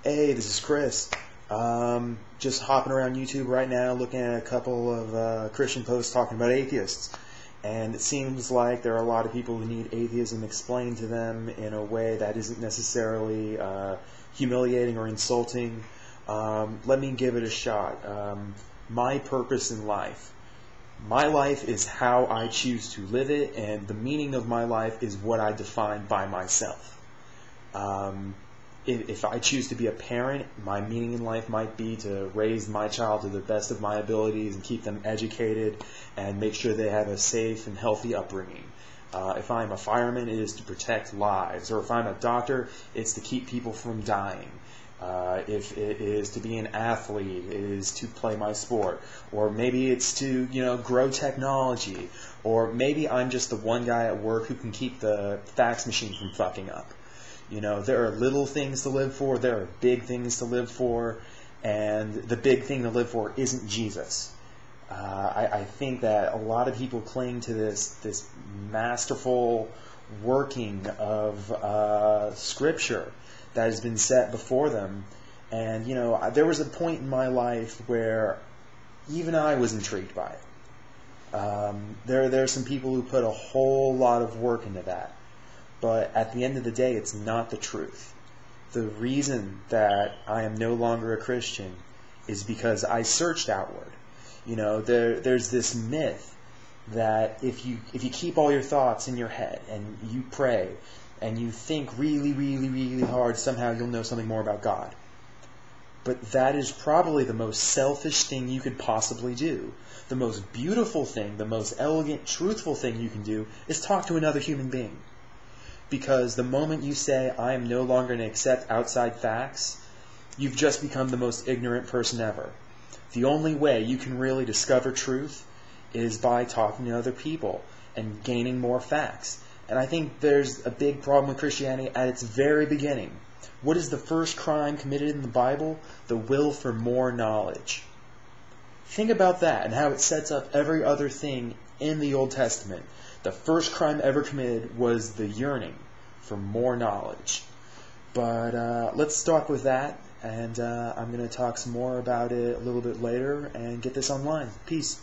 Hey, this is Chris. Just hopping around YouTube right now, looking at a couple of Christian posts talking about atheists. And it seems like there are a lot of people who need atheism explained to them in a way that isn't necessarily humiliating or insulting. Let me give it a shot. My purpose in life. My life is how I choose to live it, and the meaning of my life is what I define by myself. If I choose to be a parent, my meaning in life might be to raise my child to the best of my abilities and keep them educated and make sure they have a safe and healthy upbringing. If I'm a fireman, it is to protect lives. Or if I'm a doctor, it's to keep people from dying. If it is to be an athlete, it is to play my sport. Or maybe it's to, grow technology. Or maybe I'm just the one guy at work who can keep the fax machine from fucking up. There are little things to live for, there are big things to live for, and the big thing to live for isn't Jesus. I think that a lot of people cling to this masterful working of Scripture that has been set before them. And, there was a point in my life where even I was intrigued by it. There are some people who put a whole lot of work into that. But at the end of the day, it's not the truth. The reason that I am no longer a Christian is because I searched outward. There's this myth that if you keep all your thoughts in your head and you pray and you think really, really, really hard, somehow you'll know something more about God. But that is probably the most selfish thing you could possibly do. The most beautiful thing, the most elegant, truthful thing you can do is talk to another human being. Because the moment you say, I am no longer going to accept outside facts, you've just become the most ignorant person ever. The only way you can really discover truth is by talking to other people and gaining more facts. And I think there's a big problem with Christianity at its very beginning. What is the first crime committed in the Bible? The will for more knowledge. Think about that and how it sets up every other thing in the Old Testament. The first crime ever committed was the yearning for more knowledge. But let's stop with that, and I'm going to talk some more about it a little bit later and get this online. Peace.